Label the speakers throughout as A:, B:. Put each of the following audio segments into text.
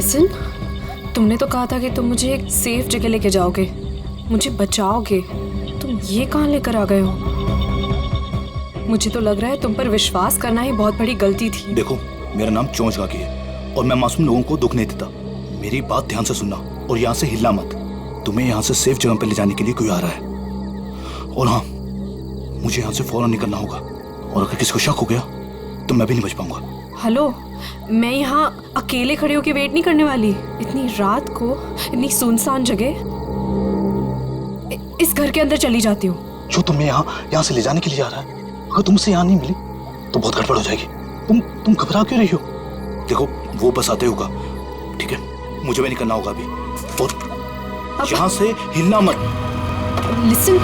A: Listen, तुमने तो कहा था कि तुम मुझे एक सेफ जगह लेके जाओगे, मुझे बचाओगे। तुम ये कहाँ लेकर आ गए हो? मुझे तो लग रहा है तुम पर विश्वास करना ही बहुत बड़ी गलती थी।
B: देखो, मेरा नाम चोंच गाकी है और मैं मासूम लोगों को दुख नहीं देता। मेरी बात ध्यान से सुनना और यहाँ से हिलना मत। तुम्हें यहाँ से सेफ जगह पर ले जाने के लिए कोई आ रहा है। और हाँ, मुझे यहाँ से फौरन निकलना होगा और अगर किसी को शक हो गया तो मैं भी नहीं बच पाऊंगा।
A: हेलो, मैं यहाँ अकेले खड़े होकर वेट नहीं करने वाली। इतनी रात को इतनी सुनसान जगह, इस घर के अंदर चली जाती हूँ।
B: जो तुम्हें यहाँ से ले जाने के लिए आ रहा है, अगर तुमसे यहाँ नहीं मिली तो बहुत गड़बड़ हो जाएगी। तुम घबरा क्यों रही हो? देखो, वो बस आते होगा, ठीक है? मुझे भी निकलना होगा अभी और यहाँ से हिलना मत।
A: लिसन,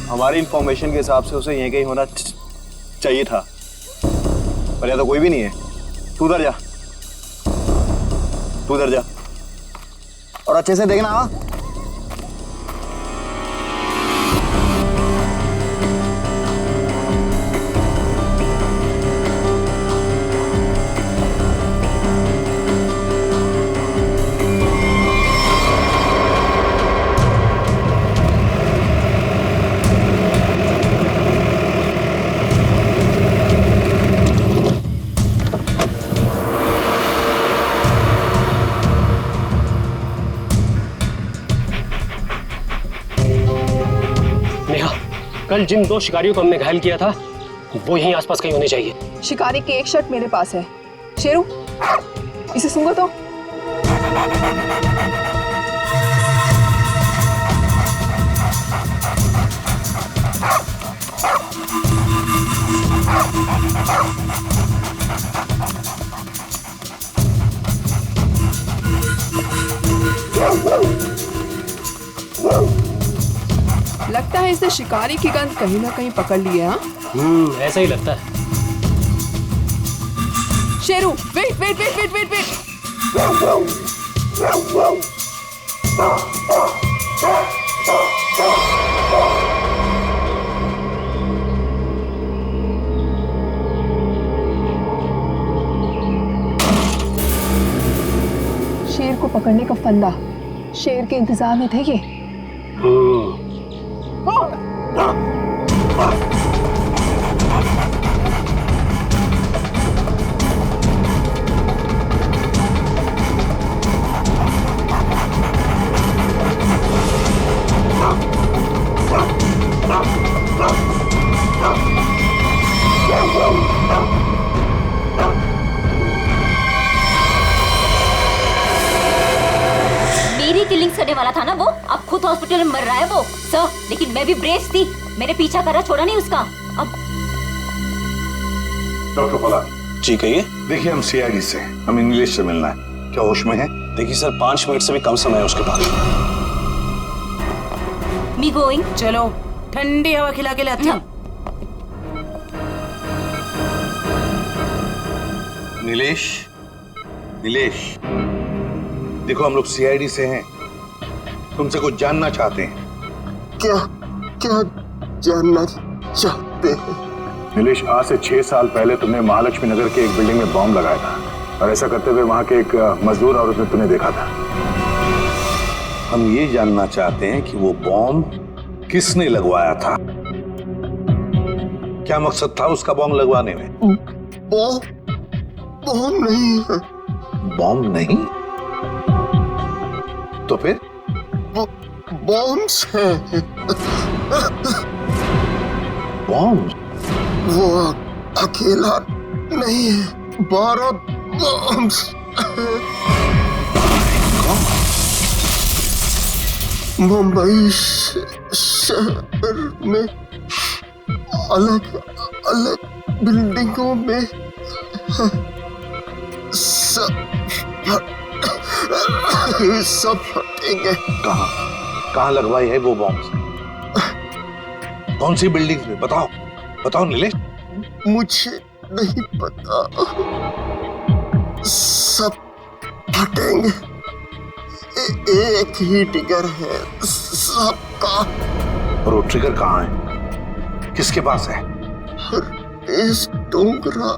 C: हमारी इंफॉर्मेशन के हिसाब से उसे यहीं कहीं होना चाहिए था, पर यहाँ तो कोई भी नहीं है। तू उधर जा, तू उधर जा और अच्छे से देखना। हाँ,
D: कल जिन 2 शिकारियों को हमने घायल किया था वो यहीं आसपास कहीं होने चाहिए।
E: शिकारी की एक शर्ट मेरे पास है। शेरू, इसे सूंघो तो। लगता है इसने शिकारी की गंध कहीं ना कहीं पकड़ ली है। हाँ,
D: ऐसा ही लगता है।
E: Sheru, wait wait wait wait wait wait. शेर को पकड़ने का फंदा शेर के इंतजार में थे ये।
F: मेरी किलिंग्स करने वाला था ना वो, अब खुद हॉस्पिटल में मर रहा है वो सर। लेकिन मैं भी ब्रेव थी, मैंने पीछा करा, छोड़ा नहीं उसका। अब
G: डॉक्टर फला
C: जी कहिए।
G: देखिए, हम सीआईडी से, हमें नीलेश से मिलना है। क्या होश में है?
C: देखिए सर, 5 मिनट से भी कम समय है उसके पास।
F: Me going.
H: चलो, ठंडी हवा खिला के लाती हूँ।
G: नीलेश, नीलेश, देखो हम लोग सीआईडी से हैं, तुमसे कुछ जानना चाहते हैं।
I: क्या क्या जानना चाहते हैं?
G: नीलेश, आज से 6 साल पहले तुमने महालक्ष्मी नगर के एक बिल्डिंग में बॉम्ब लगाया था और ऐसा करते हुए वहां के एक मजदूर औरत ने तुम्हें देखा था। हम ये जानना चाहते हैं कि वो बॉम्ब किसने लगवाया था, क्या मकसद था उसका बॉम्ब लगवाने में?
I: बॉम्ब नहीं है।
G: बॉम्ब नहीं तो फिर?
I: बॉम्ब्स हैं।
G: बॉम्ब?
I: वो अकेला नहीं है, 12 बॉम्ब्स। मुंबई शहर में अलग अलग बिल्डिंगों में सब फटेंगे।
G: कहाँ लगवाई है वो बॉम्ब? कौन सी बिल्डिंग में? बताओ बताओ नीलेश।
I: मुझे नहीं पता। सब फटेंगे। एक ही ट्रिगर है सबका।
G: और वो ट्रिगर कहाँ है? किसके पास है?
I: इस डोंगरा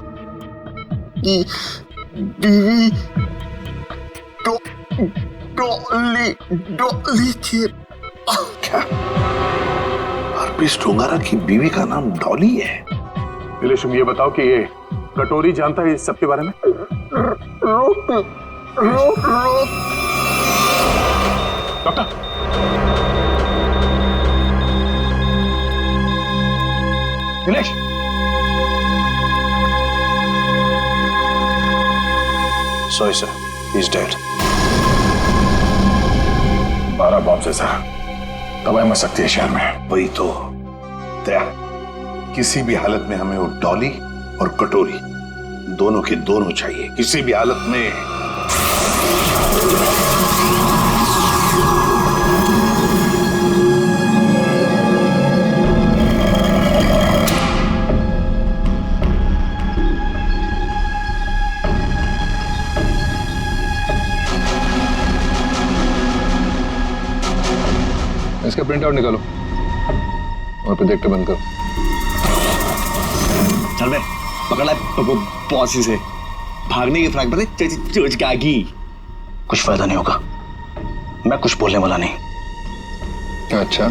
I: की बीवी डॉली के।
G: क्या हरपीस डोंगरा की बीवी का नाम डॉली है? नीलेश, तुम ये बताओ कि ये कटोरी जानता है इस सब के बारे में?
I: रोक
G: doctor, Nilesh,
C: sorry sir, he is dead.
G: 12 bomb से सर तबाही मच सकती है शहर में। वही तो दया, किसी भी हालत में हमें वो डॉली और कटोरी दोनों के दोनों चाहिए, किसी भी हालत में।
J: इसका प्रिंट आउट निकालो और प्रोजेक्टर बंद करो।
C: चल बे, पकड़ ला पॉसी से। भागने की फ्रैक पर चोचकागी।
B: कुछ फायदा नहीं होगा, मैं कुछ बोलने वाला नहीं।
J: अच्छा,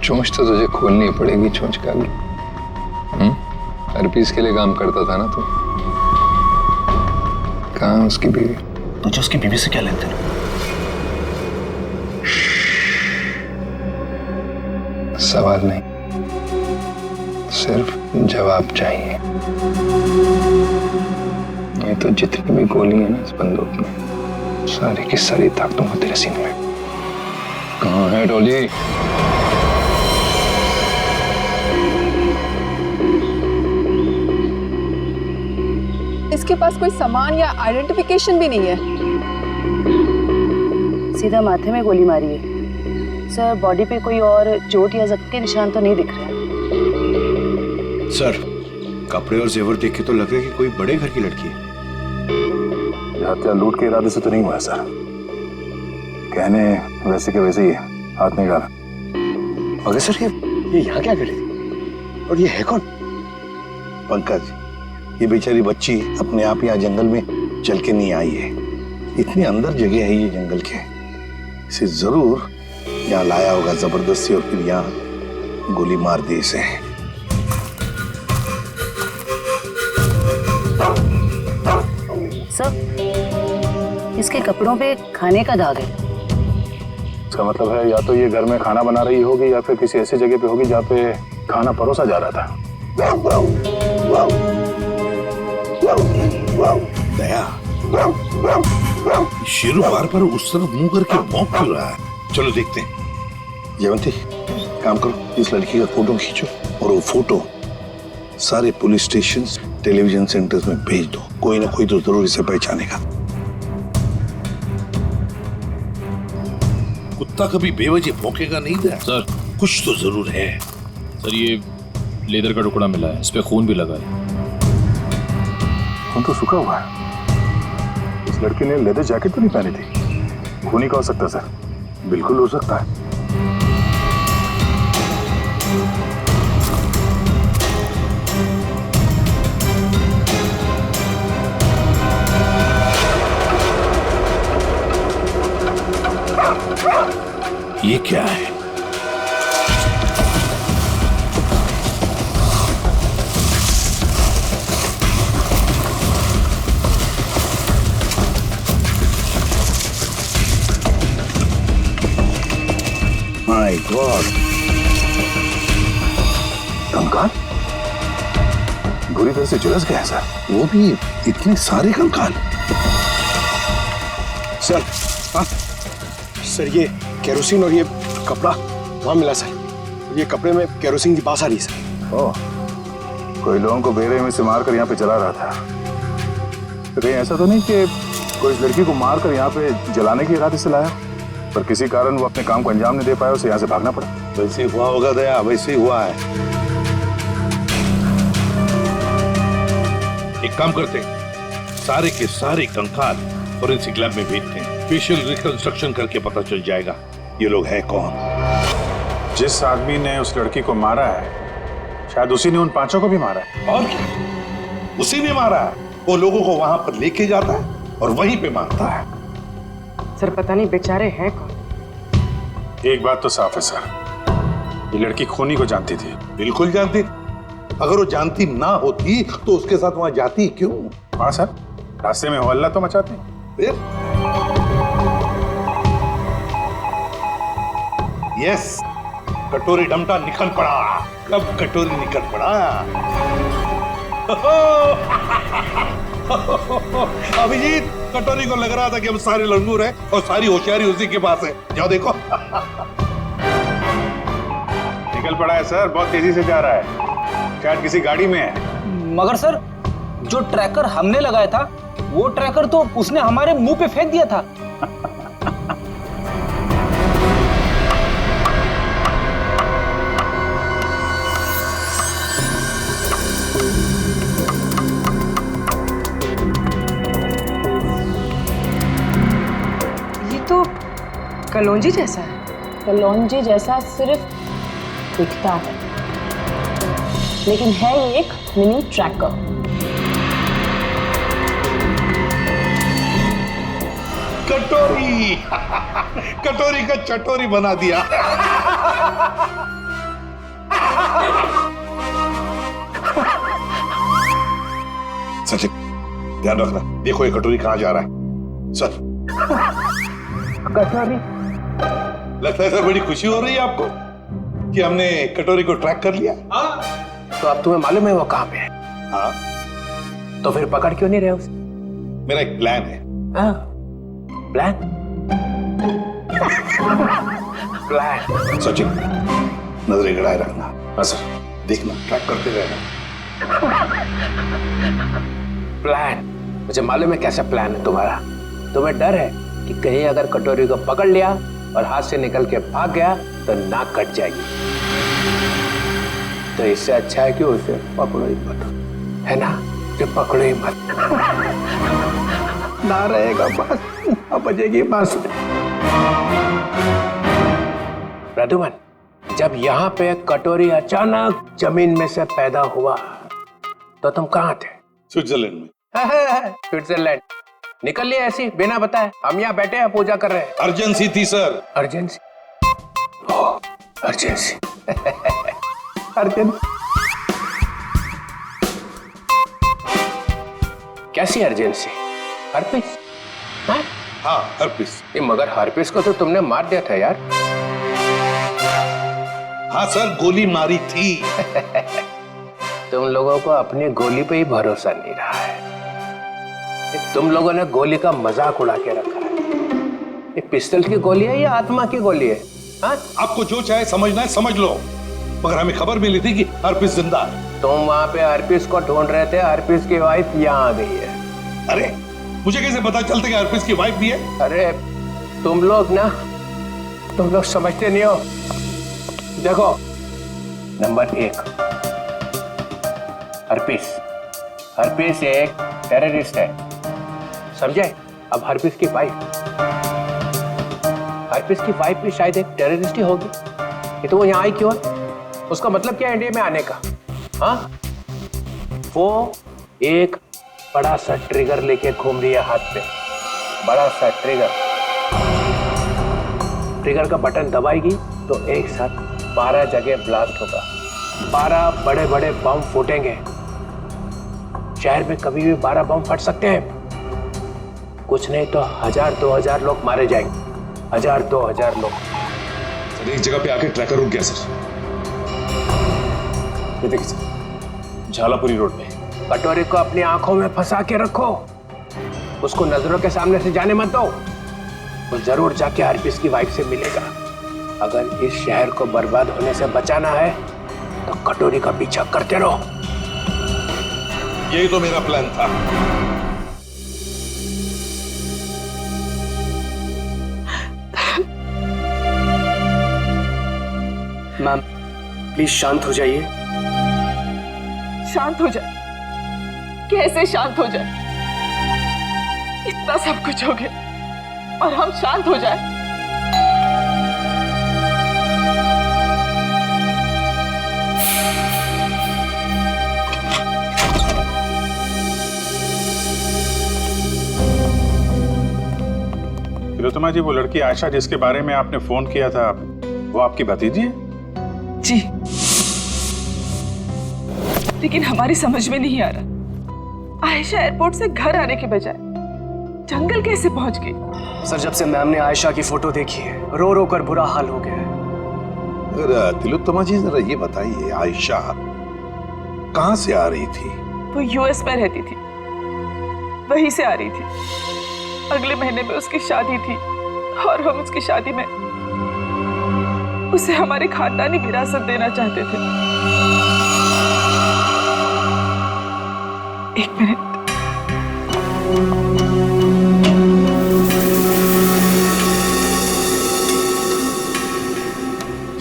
J: चोंच तो तुझे खोलनी पड़ेगी, चोंच का भी। हरपीस के लिए काम करता था ना तू? कहाँ उसकी बीवी?
B: मुझे उसकी बीवी से क्या लेते हैं?
J: सवाल नहीं, सिर्फ जवाब चाहिए। ये तो जितनी भी गोली है ना इस बंदूक में, सारी की सारी दाग दूंगा तेरे सीने में। कहाँ है डॉली?
E: इसके पास कोई सामान या आइडेंटिफिकेशन भी नहीं है।
H: सीधा माथे में गोली मारी है सर। बॉडी पे कोई और चोट या जख्म के निशान तो नहीं दिख रहे।
C: सर, कपड़े और जेवर देख के तो लग रहा है कि कोई बड़े घर की लड़की है।
G: हत्या लूट के इरादे से तो नहीं हुआ सर। कहने वैसे के वैसे ही है। हाथ निकाला।
C: मगर सर, ये यहाँ क्या कर रही थी? और ये है कौन?
G: पंकज, ये बेचारी बच्ची अपने आप यहाँ जंगल में चल के नहीं आई है। इतनी अंदर जगह है ये जंगल के, इसे जरूर यहाँ लाया होगा जबरदस्ती और फिर यहाँ गोली मार दी इसे।
H: सर, इसके कपड़ों पे खाने का दाग है।
G: इसका मतलब है या तो ये घर में खाना बना रही होगी या फिर किसी ऐसी जगह पे होगी जहाँ पे खाना परोसा जा रहा था।
K: दया, शेरू बार बार उस तरफ मुंह करके भौंक क्यों रहा है? चलो देखते हैं।
G: जयवंती, काम करो, इस लड़की का फोटो खींचो और वो फोटो सारे पुलिस स्टेशन, टेलीविजन सेंटर्स में भेज दो। कोई ना कोई तो जरूर इसे पहचानेगा।
K: कुत्ता कभी बेवजह भौंकेगा नहीं दया।
L: सर,
K: कुछ तो जरूर है।
L: सर, ये लेदर का टुकड़ा मिला है, इस पे खून भी लगा है।
G: खून तो सूखा हुआ है। इस लड़की ने लेदर जैकेट तो नहीं पहनी थी। खून ही का हो सकता है सर, बिल्कुल हो सकता है।
K: ये क्या है?
G: माय गॉड, कंकाल बुरी तरह से झुलस गया सर। वो भी इतने सारे कंकाल।
C: सर, हाँ सर, ये केरोसिन और ये कपड़ा वहां मिला सर। ये कपड़े में केरोसिन की बास आ रही है सर।
G: ओह, कोई लोगों को बेरे में से मारकर यहाँ पे चला रहा था। तो कहीं ऐसा तो नहीं कि कोई इस लड़की को मार कर यहाँ पे जलाने के इरादे से लाया, पर किसी कारण वो अपने काम को अंजाम नहीं दे पाया, उसे यहाँ से भागना पड़ा?
K: वैसे ही हुआ होगा दया, वैसे ही हुआ है। एक काम करते हैं, सारे के सारे कंकाल फोरेंसिक लैब में भेजते हैं, फेशियल रिकंस्ट्रक्शन करके पता चल जाएगा ये लोग हैं कौन।
G: जिस आदमी ने उस लड़की को मारा है शायद उसी ने उन पांचों को भी मारा है।
K: और क्या, उसी ने मारा है। वो लोगों को वहां पर लेके जाता है और वहीं पे मारता है।
E: सर पता नहीं बेचारे हैं कौन।
G: एक बात तो साफ है सर, ये लड़की खूनी को जानती थी।
K: बिल्कुल जानती थी। अगर वो जानती ना होती तो उसके साथ वहां जाती क्यों?
G: हाँ सर, रास्ते में हल्ला तो मचाती।
K: फिर यस, कटोरी डमटा निकल पड़ा। कब कटोरी निकल पड़ा? अभिजीत, कटोरी को लग रहा था कि हम सारे लंगूर हैं और सारी होशियारी उसी के पास है। जाओ देखो।
G: निकल पड़ा है सर, बहुत तेजी से जा रहा है, शायद किसी गाड़ी में है।
M: मगर सर, जो ट्रैकर हमने लगाया था वो ट्रैकर तो उसने हमारे मुंह पे फेंक दिया था।
E: ये तो कलौंजी जैसा है।
H: कलौंजी जैसा सिर्फ दिखता है, लेकिन है ये एक मिनी ट्रैकर।
K: कटोरी कटोरी का चटोरी बना दिया। सचिन, ध्यान रखना, देखो ये कटोरी कहां जा रहा है। सर,
M: कटोरी?
K: लगता है सर बड़ी खुशी हो रही है आपको कि हमने कटोरी को ट्रैक कर लिया।
M: तो अब तुम्हें मालूम है वो कहाँ पे है?
K: हाँ।
M: तो फिर पकड़ क्यों नहीं रहे उसे?
K: मेरा एक प्लान है।
M: हाँ, प्लान? प्लान?
K: सचिन, नजरें गड़ाए रखना। हाँ सर, देखना, ट्रैक करते रहना।
M: प्लान? मुझे मालूम है कैसा प्लान है तुम्हारा। तुम्हें डर है कि कहीं अगर कटोरी को पकड़ लिया और हाथ से निकल के भाग गया तो नाक कट जाएगी। तो इससे अच्छा है कि उसे पकड़ो ही मत, है ना? जो पकड़ो ही मत, ना रहेगा बस, ना बजेगी बस। प्रद्युमन, जब यहाँ पे कटोरी अचानक जमीन में से पैदा हुआ तो तुम कहाँ थे?
K: स्विट्जरलैंड में।
M: स्विट्जरलैंड? निकल लिए ऐसी बिना बताए? हम यहाँ बैठे हैं, पूजा कर रहे हैं।
K: अर्जेंसी थी सर।
M: अर्जेंसी? अर्जेंसी? अर्जेंसी? कैसी अर्जेंसी? हर्पिस?
K: हाँ, हर्पिस।
M: मगर हर्पिस को तो तुमने मार दिया था यार।
K: हाँ सर, गोली मारी थी।
M: तुम लोगों को अपनी गोली पे ही भरोसा नहीं रहा है। तुम लोगों ने गोली का मजाक उड़ा के रखा है। ये पिस्टल की गोली है या आत्मा की गोली है? हाँ?
K: आपको जो चाहे समझना है समझ लो, मगर हमें खबर मिली थी कि हर्पिस जिंदा है।
M: तुम वहां पे हर्पिस को ढूंढ रहे थे, हर्पिस की वाइफ यहाँ आ गई है।
K: अरे मुझे कैसे पता चलता कि हर्पिस की वाइफ भी है?
M: अरे तुम लोग समझते नहीं हो। देखो, नंबर 1, हर्पिस एक टेररिस्ट है, समझे? अब हर्पिस की वाइफ भी शायद एक टेररिस्ट ही होगी। ये तो वो यहाँ आई क्यों है? उसका मतलब क्या है इंडिया में आने का? हाँ, वो एक बड़ा सा ट्रिगर लेके घूम रही है हाथ पे। बड़ा सा ट्रिगर का बटन दबाएगी तो एक साथ 12 जगह ब्लास्ट होगा। 12 बड़े बड़े बम फूटेंगे। शहर में कभी भी 12 बम फट सकते हैं। कुछ नहीं तो 1000-2000 लोग मारे जाएंगे। 1000-2000 लोग।
L: सर, एक जगह पे आके ट्रैकर रुक गया सर। ये देखिए सर, झालापुरी रोड पे।
M: कटोरी को अपनी आंखों में फंसा के रखो, उसको नजरों के सामने से जाने मत दो। वो जरूर जाके हर्पिस की वाइफ से मिलेगा। अगर इस शहर को बर्बाद होने से बचाना है तो कटोरी का पीछा करते रहो।
K: यही तो मेरा प्लान था।
D: मैम प्लीज शांत हो जाइए।
E: शांत हो जाए? कैसे शांत हो जाए? इतना सब कुछ हो गया और हम शांत हो जाए?
G: तिलोत्तमा जी, वो लड़की आयशा जिसके बारे में आपने फोन किया था, वो आपकी भतीजी है?
E: जी, लेकिन हमारी समझ में नहीं आ रहा, आयशा एयरपोर्ट से घर आने के बजाय जंगल कैसे पहुंच गई?
D: सर, जब से मैम ने आयशा की फोटो देखी है, रो रो कर बुरा हाल हो गया है।
K: जरा तिलोत्तमा जी, जरा ये बताइए, आयशा कहाँ से आ रही थी?
E: वो यूएस में रहती थी, वहीं से आ रही थी। अगले महीने में उसकी शादी थी और हम उसकी शादी में उसे हमारी खानदानी विरासत देना चाहते थे। एक मिनट,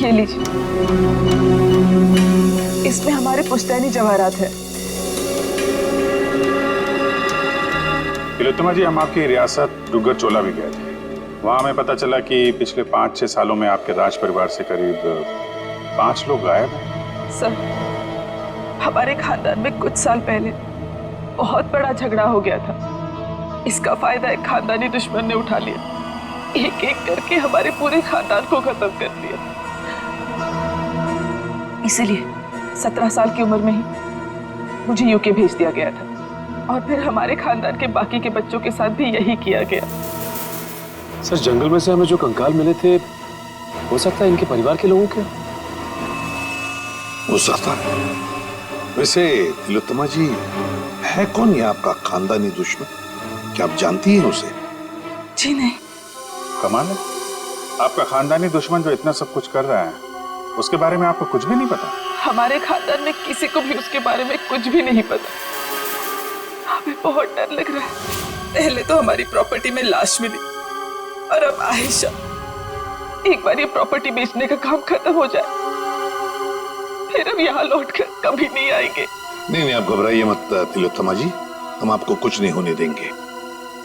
E: ये लीजिए, इसमें हमारे पुश्तैनी जवाहरात है।
G: तिलोत्तमा जी, हम आपकी रियासत डुग्गर चोला भी गए थे। वहां हमें पता चला कि पिछले 5-6 सालों में आपके राज परिवार से करीब 5 लोग गायब हैं।
E: सर, हमारे खानदान में कुछ साल पहले बहुत बड़ा झगड़ा हो गया था। इसका फायदा एक खानदानी दुश्मन ने उठा लिया। एक एक करके हमारे पूरे खानदान को खत्म कर दिया। इसीलिए 17 साल की उम्र में ही मुझे यूके भेज दिया गया था और फिर हमारे खानदान के बाकी के बच्चों के साथ भी यही किया गया।
D: सर, जंगल में से हमें जो कंकाल मिले थे, हो सकता है इनके परिवार के लोगों के?
K: हो सकता है। वैसे तिलोत्तमा जी, है कौन ये आपका खानदानी दुश्मन? क्या आप जानती हैं उसे?
E: जी नहीं।
G: कमाल है, आपका खानदानी दुश्मन जो इतना सब कुछ कर रहा है, उसके बारे में आपको कुछ भी नहीं पता?
E: हमारे खानदान में किसी को भी उसके बारे में कुछ भी नहीं पता। हमें बहुत डर लग रहा है। पहले तो हमारी प्रॉपर्टी में लाश मिली और अब आयशा। एक बार ये प्रॉपर्टी बेचने का काम खत्म हो जाए, फिर हम यहाँ लौटकर कभी नहीं आएंगे।
K: नहीं, आप घबराइए मत तिलोत्तमा जी, हम आपको कुछ नहीं होने देंगे।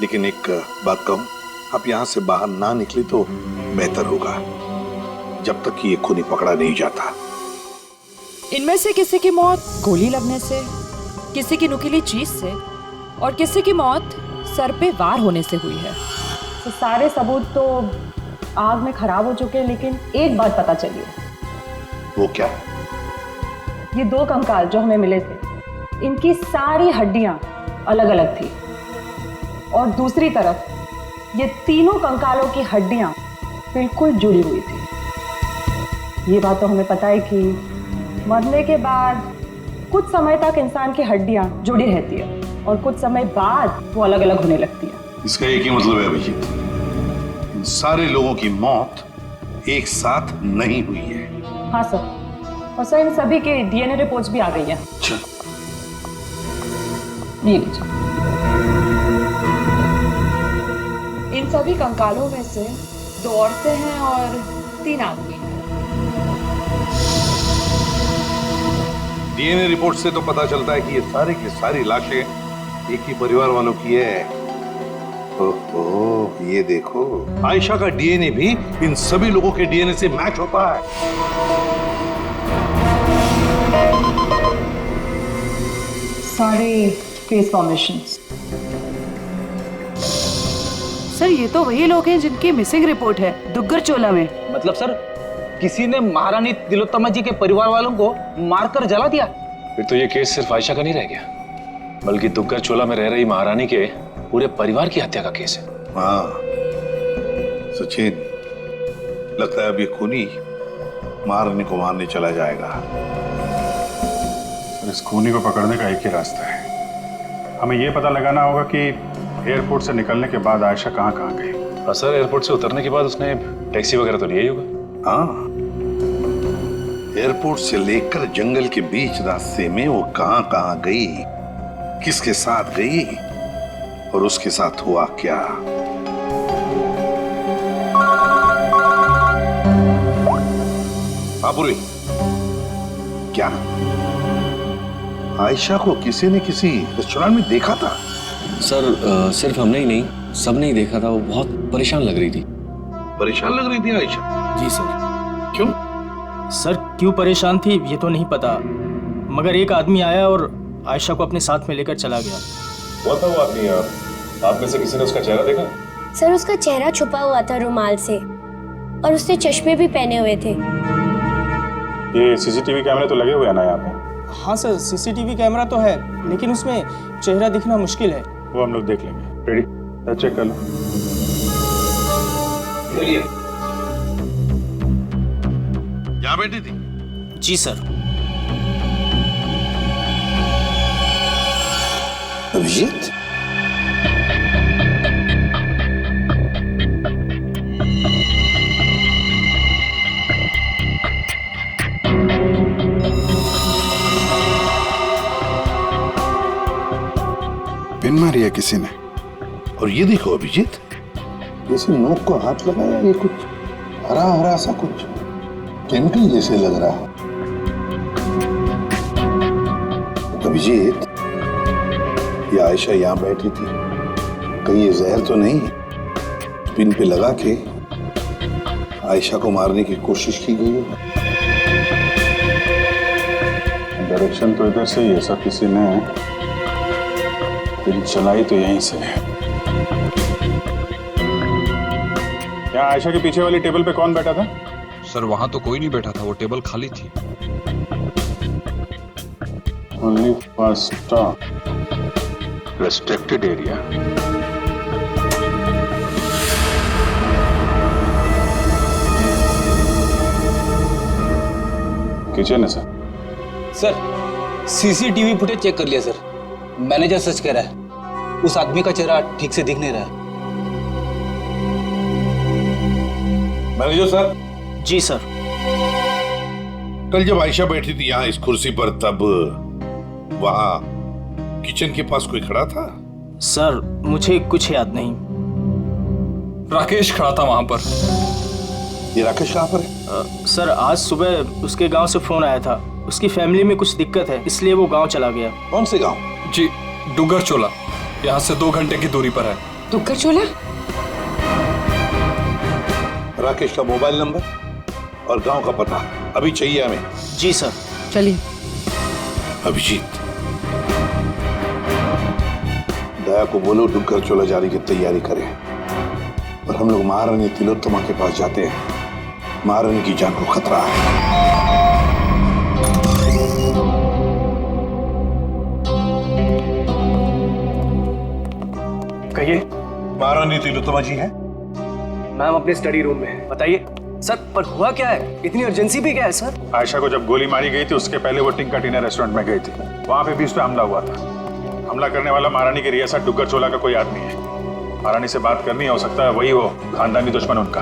K: लेकिन एक बात कहूं, आप यहाँ से बाहर ना निकले तो बेहतर होगा, जब तक कि ये खूनी पकड़ा नहीं जाता।
N: इनमें से किसी की मौत गोली लगने से, किसी की नुकीली चीज से और किसी की मौत सर पे वार होने से हुई है।
H: तो सारे सबूत तो आग में खराब हो चुके हैं, लेकिन एक बात पता चली है।
K: वो क्या?
H: ये 2 कंकाल जो हमें मिले थे, इनकी सारी हड्डियां अलग अलग थी और दूसरी तरफ ये तीनों कंकालों की हड्डियां बिल्कुल जुड़ी हुई थी। ये बात तो हमें पता है कि मरने के बाद कुछ समय तक इंसान की हड्डियां जुड़ी रहती है और कुछ समय बाद वो अलग अलग होने लगती है।
K: इसका एक ही मतलब है अभिजीत, इन सारे लोगों की मौत एक साथ नहीं हुई है।
H: हाँ सर, और सर इन सभी के डीएनए रिपोर्ट्स भी आ गई हैं।
K: अच्छा,
H: ये लीजिए।
N: इन सभी कंकालों में से 2 औरतें हैं और 3 आदमी हैं।
K: डीएनए रिपोर्ट से तो पता चलता है कि ये सारे की सारी लाशें एक ही परिवार वालों की है। ओहो, ये देखो, आयशा का डीएनए भी इन सभी लोगों के डीएनए से मैच होता है।
H: सारे फेस फॉर्मेशंस।
E: सर, ये तो वही लोग हैं जिनकी मिसिंग रिपोर्ट है दुग्गर चोला में।
O: मतलब सर, किसी ने महारानी तिलोत्तमा जी के परिवार वालों को मारकर जला दिया?
L: फिर तो ये केस सिर्फ आयशा का नहीं रह गया, बल्कि दुग्गर चोला में रह रही महारानी के पूरे परिवार की हत्या का केस है।
K: हाँ सचिन, लगता है अब ये खूनी महारानी को मारने चला जाएगा।
G: सर, इस खूनी को पकड़ने का एक ही रास्ता है। हमें ये पता लगाना होगा कि एयरपोर्ट से निकलने के बाद आयशा कहाँ कहाँ गई।
L: हाँ सर, एयरपोर्ट से उतरने के बाद उसने टैक्सी वगैरह तो लिया ही होगा।
K: हाँ, एयरपोर्ट से लेकर जंगल के बीच रास्ते में वो कहाँ कहाँ गई, किसके साथ गई और उसके साथ हुआ क्या। हाँ पूरी। क्या आयशा को किसी ने किसी रेस्टोरेंट में देखा था?
L: सर सिर्फ हमने ही नहीं, सबने ही देखा था। वो बहुत परेशान लग रही थी।
K: परेशान लग रही थी आयशा?
P: जी सर।
K: क्यों?
P: सर क्यों परेशान थी ये तो नहीं पता, मगर एक आदमी आया और आयशा को अपने साथ में लेकर चला गया।
L: वो था वो आदमी। आप में से किसी ने उसका चेहरा देखा?
Q: सर उसका चेहरा छुपा हुआ था रुमाल से और उसने चश्मे भी पहने हुए थे।
R: ये सीसीटीवी कैमरे तो लगे हुए हैं ना यहाँ पे?
P: हाँ सर सीसीटीवी कैमरा तो है, लेकिन उसमें चेहरा दिखना मुश्किल है।
R: वो हम लोग देख लेंगे। रेडी? चेक कर लो।
K: यहाँ बैठी थी?
P: जी सर।
K: अभिजीत?
G: पिन मारी है किसी ने।
K: और ये देखो अभिजीत, जैसे नोक को हाथ लगाया, ये कुछ हरा हरा सा कुछ केमिकल जैसे लग रहा है। अभिजीत, ये आयशा यहाँ बैठी थी, कहीं ये जहर तो नहीं पिन पे लगा के आयशा को मारने की कोशिश की गई है?
R: डायरेक्शन तो इधर से ही है सर, किसी ने पिन चलाई तो यहीं से है। यहाँ आयशा के पीछे वाली टेबल पे कौन बैठा था?
S: सर वहां तो कोई नहीं बैठा था, वो टेबल खाली थी।
R: Only first stop restricted area. Kitchen है sir.
O: Sir CCTV footage check कर लिया सर। मैनेजर सच कह रहा है, उस आदमी का चेहरा ठीक से दिख नहीं रहा है।
K: Manager sir.
P: जी सर।
K: कल जब आयशा बैठी थी यहाँ इस कुर्सी पर, तब वहां किचन के पास कोई खड़ा था?
P: सर मुझे कुछ याद नहीं।
S: राकेश खड़ा था वहां पर।
K: ये राकेश कहाँ पर है?
P: सर आज सुबह उसके गांव से फोन आया था, उसकी फैमिली में कुछ दिक्कत है, इसलिए वो गांव चला गया।
K: कौन से गांव?
S: जी डुगर चोला, यहाँ से 2 घंटे की दूरी पर है।
E: डुगर चोला?
K: राकेश का मोबाइल नंबर और गांव का पता अभी चाहिए हमें।
P: जी सर।
E: चलिए।
K: अभिजीत, दया को बोलो डुगर चोला जाने की तैयारी करें और हम लोग महारानी तिलोत्तमा के पास जाते हैं। महारानी की जान को खतरा है।
M: कहिए।
K: महारानी तिलोत्तमा जी हैं?
M: मैम अपने स्टडी रूम में है। बताइए सर, पर हुआ क्या है? इतनी अर्जेंसी भी क्या है सर?
R: आयशा को जब गोली मारी गई थी उसके पहले वो टिंका टीना रेस्टोरेंट में गई थी, वहां पे भी उस पर हमला हुआ था। हमला करने वाला महारानी की रियासत डुगर चोला का कोई आदमी है। महारानी से बात करनी है, हो सकता है वही हो खानदानी दुश्मन उनका।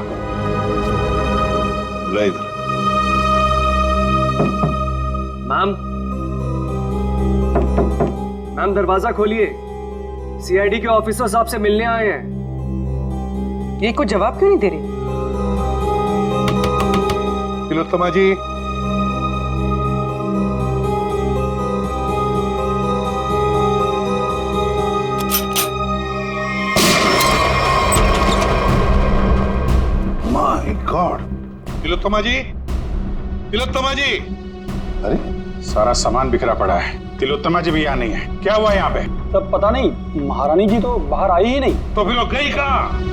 M: मैम दरवाजा खोलिए, सीआईडी के ऑफिसर साहब से मिलने आए हैं।
E: ये कुछ जवाब क्यों नहीं दे रही?
K: तिलोत्तमा जी, माय गॉड। तिलोत्तमा जी, तिलोत्तमा जी।
R: अरे सारा सामान बिखरा पड़ा है, तिलोत्तमा जी भी यहाँ नहीं है। क्या हुआ यहाँ पे?
O: तब पता नहीं, महारानी जी तो बाहर आई ही नहीं।
K: तो फिर वो गई कहाँ?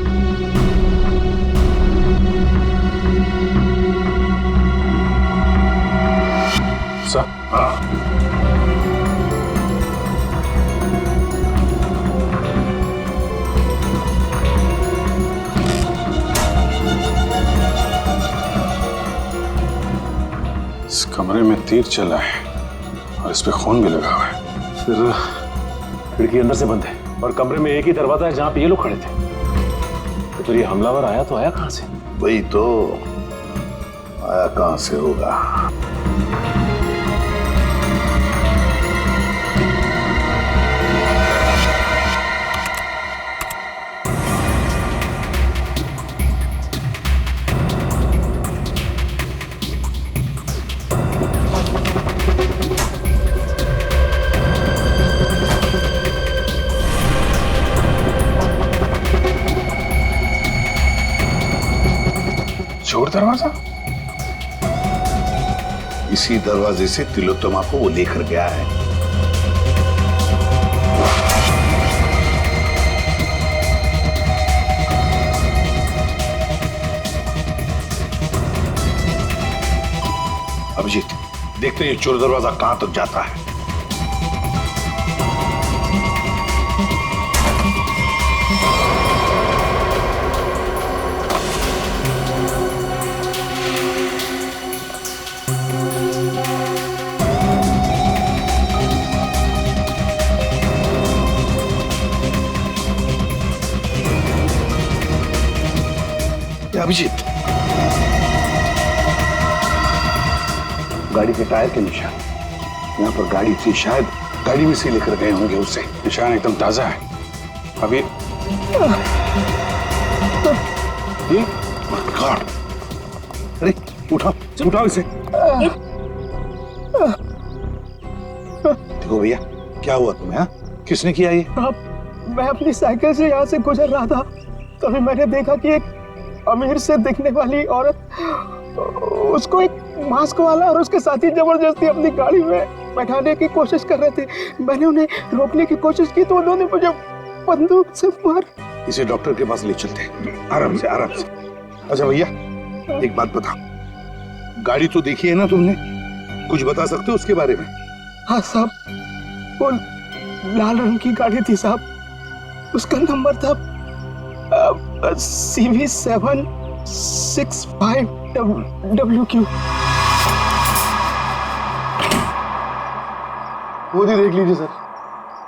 R: सर इस कमरे में तीर चला है और इस पे खून भी लगा हुआ है।
D: फिर खिड़की अंदर से बंद है और कमरे में एक ही दरवाजा है जहां पे ये लोग खड़े थे। तो फिर ये हमलावर आया तो आया कहां से?
K: वही तो, आया कहां से होगा?
R: चोर दरवाजा?
K: इसी दरवाजे से तिलोत्तमा को वो लेकर गया है। अभिजीत, देखते हैं ये चोर दरवाजा कहां तक जाता है। अभिजीत, गाड़ी के टायर के निशान यहाँ पर गाड़ी थी, शायद गाड़ी में से लेकर गए होंगे उसे।
R: निशान एकदम ताजा है। अभी
K: ये God! अरे उठाओ उठाओ इसे। देखो भैया, क्या हुआ तुम्हें? हाँ, किसने किया ये?
M: मैं अपनी साइकिल से यहाँ से गुजर रहा था, तभी मैंने देखा कि एक अमीर से दिखने वाली औरत, उसको एक मास्क वाला और उसके साथी जबरदस्ती अपनी गाड़ी में बैठाने की कोशिश कर रहे थे। मैंने उन्हें रोकने की कोशिश की तो उन्होंने मुझे बंदूक से मार।
K: इसे डॉक्टर के पास ले चलते हैं, आराम से आराम से। अच्छा भैया, एक बात बताओ, गाड़ी तो देखी है ना तुमने, कुछ बता सकते हो उसके बारे में?
M: हाँ साहब, वो लाल रंग की गाड़ी थी साहब, उसका नंबर था CV765WQ।
R: खुद ही देख लीजिए सर,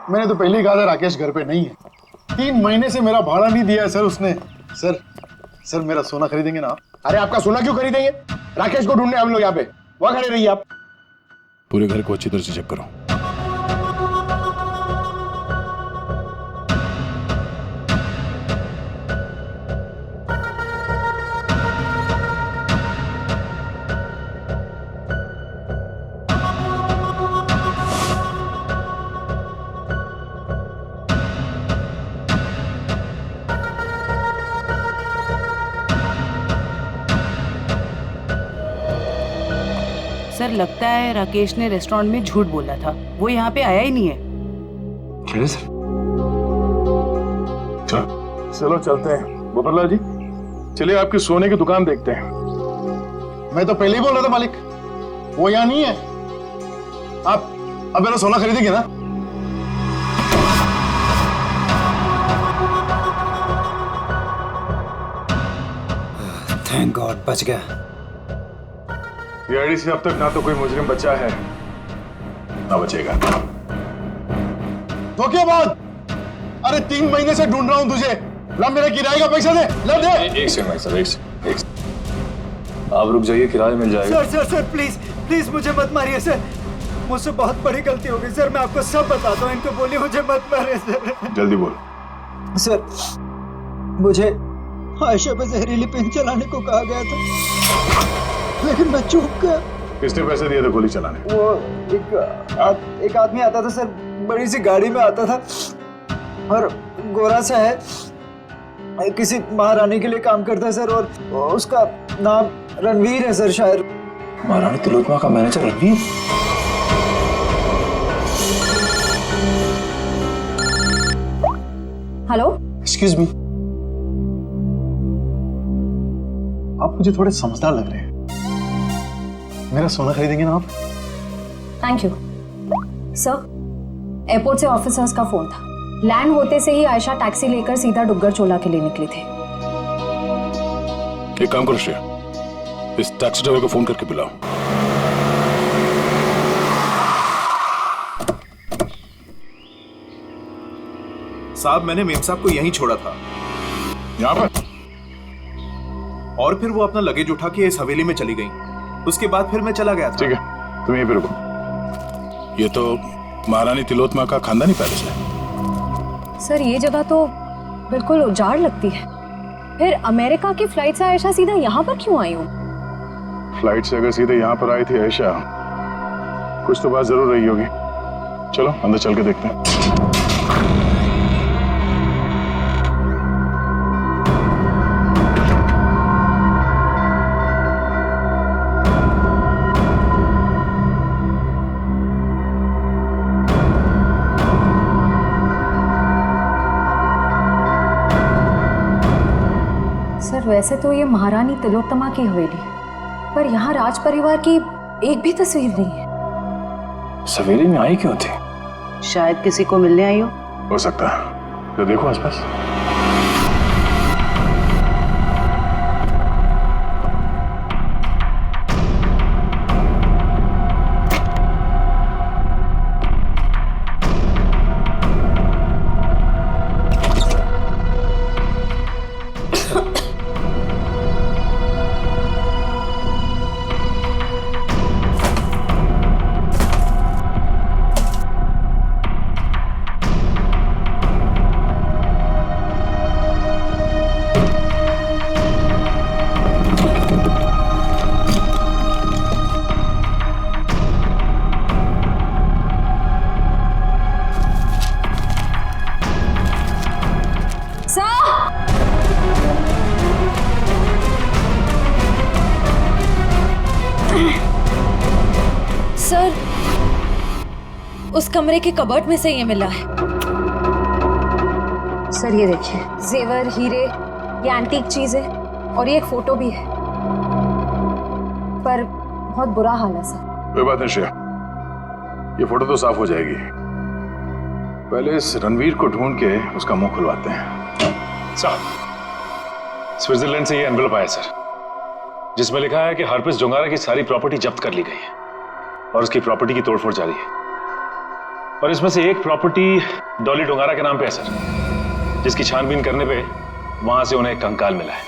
R: मैंने तो पहले ही कहा था राकेश घर पे नहीं है। 3 महीने से मेरा भाड़ा नहीं दिया है सर उसने। सर मेरा सोना खरीदेंगे ना?
M: अरे आपका सोना क्यों खरीदेंगे? राकेश को ढूंढने हम लोग यहाँ पे, वहां खड़े रहिए आप।
R: पूरे घर को अच्छी तरह से चेक करो।
N: सर लगता है राकेश ने रेस्टोरेंट में झूठ बोला था, वो यहाँ पे आया ही नहीं है।
R: चलिए सर, चलो चलते हैं। गोपाललाल जी, चलिए आपकी सोने की दुकान देखते हैं। मैं तो पहले ही बोल रहा था मालिक, वो यहाँ नहीं है। आप अब मेरा सोना खरीदेंगे ना?
T: थैंक गॉड, बच गया।
R: ये से अब तक ना तो कोई मुजरिम बचा है ना बचेगा। धोखेबाज! अरे 3 महीने से ढूंढ रहा हूं तुझे। ला मेरे किराए का पैसा दे, ला दे।
L: एक सेकंड भाई साहब, एक आप रुक जाइए, किराया मिल जाएगा।
T: सर प्लीज मुझे मत मारिए सर, मुझसे बहुत बड़ी गलती हो गई सर, मैं आपको सब बताता हूँ। इनको बोलिए मुझे मत मारिए सर।
R: जल्दी बोल।
T: सर मुझे आयशा पे जहरीली पेन चलाने को कहा गया था, लेकिन मैं चूक गया।
R: किसने पैसे दिए थे गोली चलाने?
T: वो एक आदमी आता था सर, बड़ी सी गाड़ी में आता था और गोरा सा है, किसी महारानी के लिए काम करता है सर, और उसका नाम रणवीर है सर। शायद
O: महारानी तिलोत्तमा का manager Ranveer?
H: Hello,
R: excuse me, आप मुझे थोड़े समझदार लग रहे हैं। मेरा सोना खरीदेंगे ना आप?
H: Thank you sir. एयरपोर्ट से ऑफिसर्स का फोन था, लैंड होते से ही आयशा टैक्सी लेकर सीधा डुग्गर चोला के लिए निकली थी।
R: एक काम करो श्रेया, इस टैक्सी ड्राइवर को फोन करके बुलाओ।
U: साहब, मैंने मेम साहब को यहीं छोड़ा था।
R: यहाँ पर?
U: और फिर वो अपना लगेज उठा के इस हवेली में चली गई। उसके बाद फिर मैं चला गया था।
R: ठीक है, तुम यहीं पे रुको। ये तो महारानी तिलोत्तमा का खानदानी पैलेस है।
H: सर ये जगह तो बिल्कुल उजाड़ लगती है। फिर अमेरिका की फ्लाइट से आयशा सीधा यहाँ पर क्यों आई हूँ?
R: फ्लाइट से अगर सीधे यहाँ पर आई थी आयशा, कुछ तो बात जरूर रही होगी। चलो अंदर चल के देखते हैं।
H: सर वैसे तो ये महारानी तिलोत्तमा की हवेली है, पर यहाँ राज परिवार की एक भी तस्वीर नहीं है।
D: सवेरे में आई क्यों थी?
H: शायद किसी को मिलने आई
R: हो सकता है। तो देखो आसपास।
N: सर, उस कमरे के कबर्ड में से ये मिला है।
H: सर ये देखिए, जेवर, हीरे, ये एंटीक चीज है और ये एक फोटो भी है, पर बहुत बुरा हाल है सर।
R: कोई बात नहीं श्रेया, ये फोटो तो साफ हो जाएगी। पहले इस रणवीर को ढूंढ के उसका मुंह खुलवाते हैं।
L: सर, स्विट्जरलैंड से ये एनवेलप आया सर, जिसमें लिखा है कि हरप्रीत जोंगारा की सारी प्रॉपर्टी जब्त कर ली गई है और उसकी प्रॉपर्टी की तोड़फोड़ जारी है। और इसमें से एक प्रॉपर्टी डॉली डोंगारा के नाम पे है सर, जिसकी छानबीन करने पे वहां से उन्हें एक कंकाल मिला है,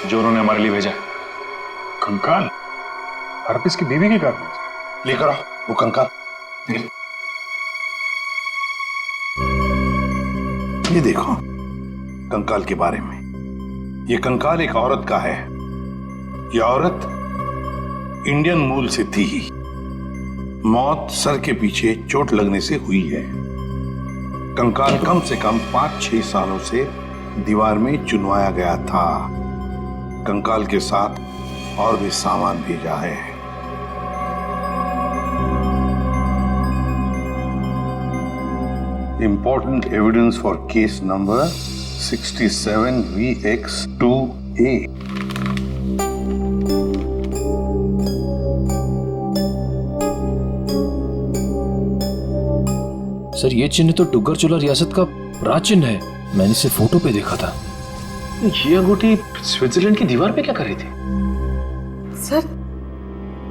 L: जो उन्होंने हमारे लिए भेजा।
R: कंकाल? हरप्रीत की बीवी की कार
K: लेकर आओ वो कंकाल। ये देखो कंकाल के बारे में। ये कंकाल एक औरत का है। ये औरत इंडियन मूल से थी ही। मौत सर के पीछे चोट लगने से हुई है। कंकाल कम से कम 5-6 सालों से दीवार में चुनवाया गया था। कंकाल के साथ और भी सामान भेजा है। Important evidence for case number 67VX2A.
L: Sir, ये चिन्ह तो डुग्गर चोला रियासत का राज चिन्ह है। मैंने इसे फोटो पे देखा था। ये अंगूठी स्विट्जरलैंड की दीवार पे क्या कर रही थी?
H: सर,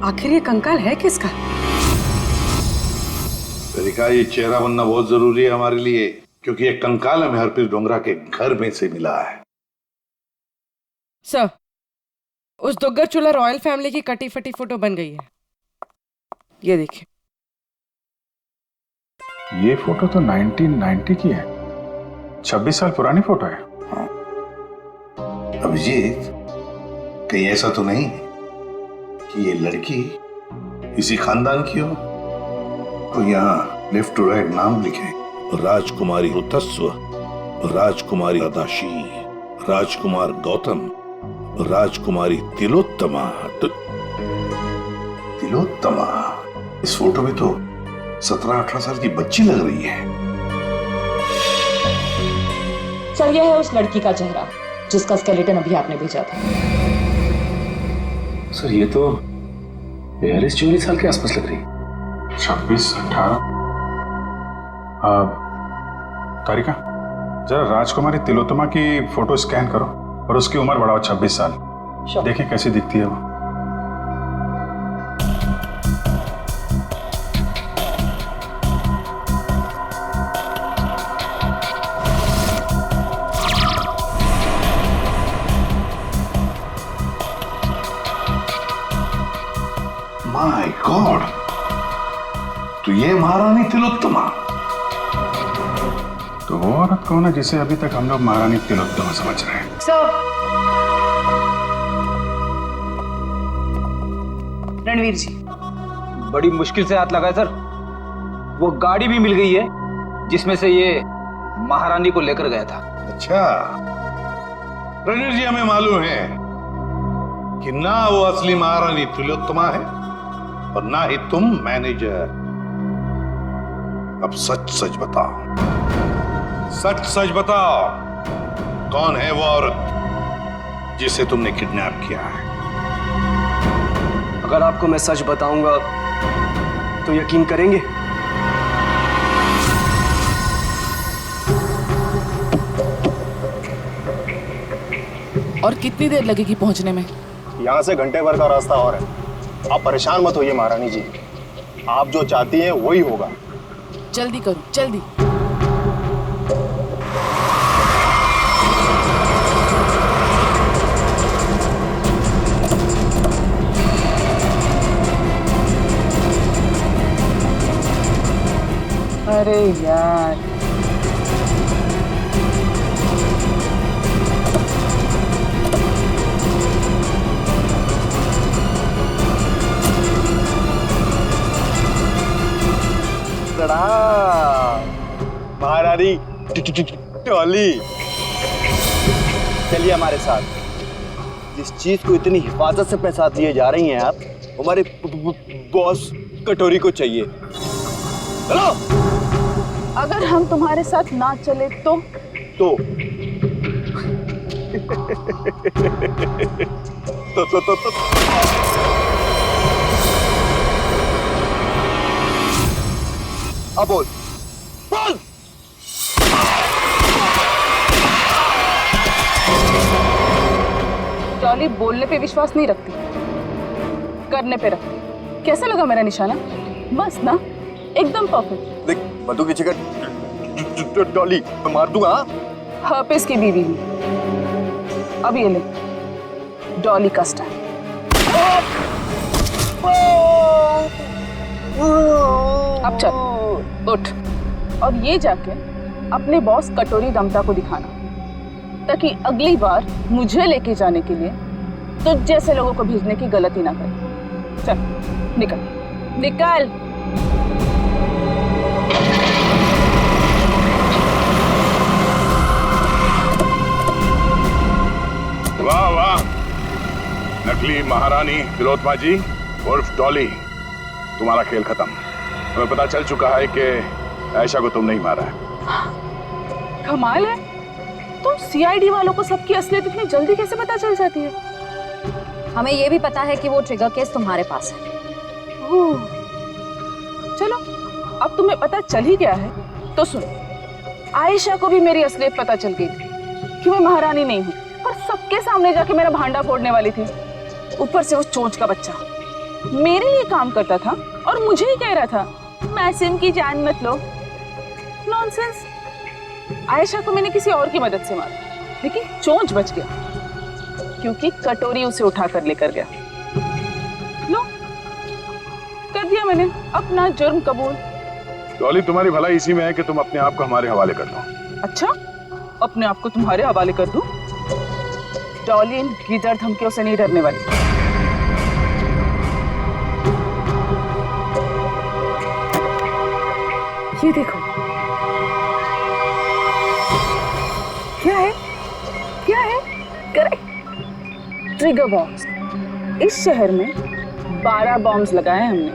H: आखिर ये कंकाल है किसका?
K: तरीका, ये चेहरा बनना बहुत जरूरी है हमारे लिए, क्योंकि ये कंकाल हमें हरप्रीत डोंगरा के घर में से मिला है।
N: सर, उस दुग्गर चोला रॉयल फैमिली की कटी फटी फोटो बन गई है। ये देखिए।
R: ये फोटो तो 1990 की है। 26 साल पुरानी फोटो है।
K: अभिजीत, कहीं ऐसा तो नहीं कि ये लड़की इसी खानदान की हो? तो यहाँ लेफ्ट टू राइट नाम लिखे, राजकुमारी ऋतस्व, राजकुमारी अदाशी, राजकुमार गौतम, राजकुमारी तिलोत्तमा। तिलोत्तमा? इस फोटो में तो 17-18 साल की बच्ची लग रही है।
H: सर, यह है उस लड़की का चेहरा जिसका स्केलेटन अभी आपने भेजा था।
L: सर, ये तो 42-44 साल के आसपास लग रही है।
R: 26-18। तारिका, जरा राजकुमारी तिलोत्तमा की फोटो स्कैन करो और उसकी उम्र बढ़ाओ 26 साल। देखें कैसी दिखती है वो।
K: माय गॉड, तो ये महारानी तिलोत्तमा।
R: तो वो औरत कौन है जिसे अभी तक हम लोग महारानी तिलोत्तमा समझ रहे हैं?
O: रणवीर जी, बड़ी मुश्किल से हाथ लगा है सर। वो गाड़ी भी मिल गई है जिसमें से ये महारानी को लेकर गया था।
K: अच्छा रणवीर जी, हमें मालूम है कि ना वो असली महारानी तिलोत्तमा है और ना ही तुम मैनेजर। अब सच सच बताओ, सच सच बताओ, कौन है वो औरत जिसे तुमने किडनैप किया है।
A: अगर आपको मैं सच बताऊंगा तो यकीन करेंगे?
E: और कितनी देर लगेगी पहुंचने में?
C: यहाँ से घंटे भर का रास्ता और है। आप परेशान मत होइए महारानी जी, आप जो चाहती हैं वही होगा।
E: जल्दी करो, जल्दी।
H: अरे यार,
C: महारानी टॉली, चलिए हमारे साथ। जिस चीज को इतनी हिफाजत से अपने साथ लिए जा रही हैं आप, हमारे बॉस कटोरी को चाहिए। चलो।
H: अगर हम तुम्हारे साथ ना चले तो
C: अब बोल बोल।
H: टॉली बोलने पे विश्वास नहीं रखती, करने पे रखती। कैसा लगा मेरा निशाना? बस ना, एकदम परफेक्ट।
C: देख मधु की जगह टॉली मैं मार दूंगा।
H: हर्पिस की बीवी हूँ। अब ये ले डॉली का स्टाइल। अब चल, उठ और ये जाके अपने बॉस कटोरी रमता को दिखाना, ताकि अगली बार मुझे लेके जाने के लिए तो जैसे लोगों को भेजने की गलती ना करे। चल निकल निकल।
K: वाह वाह, नकली महारानी तिलोत्तमा जी उर्फ डॉली, तुम्हारा खेल खत्म। हमें पता चल चुका है कि आयशा को तुम नहीं मारा है।
H: कमाल है, तुम सीआईडी वालों को सबकी असलियत इतनी जल्दी कैसे पता चल जाती है?
F: हमें ये भी पता है कि वो ट्रिगर केस तुम्हारे पास है।
H: चलो, अब तुम्हें पता चल ही गया है तो सुन, आयशा को भी मेरी असलियत पता चल गई थी कि मैं महारानी नहीं हूँ, और सबके सामने जाके मेरा भांडा फोड़ने वाली थी। ऊपर से वो चोंच का बच्चा मेरे लिए काम करता था और मुझे ही कह रहा था मासूम की जान मत लो। नॉनसेंस। आयशा को मैंने किसी और की मदद से मारा, लेकिन चोंच बच गया क्योंकि कटोरी उसे उठाकर लेकर गया। लो, कर दिया मैंने अपना जुर्म कबूल।
K: डॉली, तुम्हारी भलाई इसी में है कि तुम अपने आप को हमारे हवाले कर दो।
H: अच्छा, अपने आप को तुम्हारे हवाले कर दूं? डॉली इन गीदड़ धमकियों से नहीं डरने वाली। ये देखो, क्या है? क्या है? Correct, trigger bombs. इस शहर में 12 बॉम्ब्स लगाए हमने।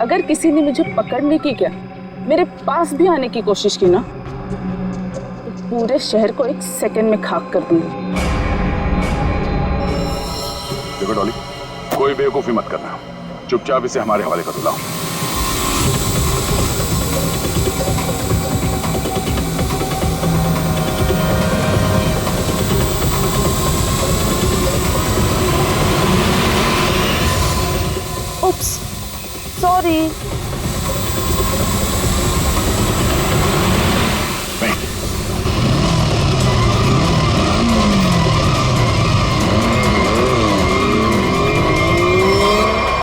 H: अगर किसी ने मुझे पकड़ने की क्या, मेरे पास भी आने की कोशिश की ना, तो पूरे शहर को 1 सेकंड में खाक कर दूंगी।
K: देखो डॉली, कोई बेवकूफी मत करना, चुपचाप इसे हमारे हवाले कर दो।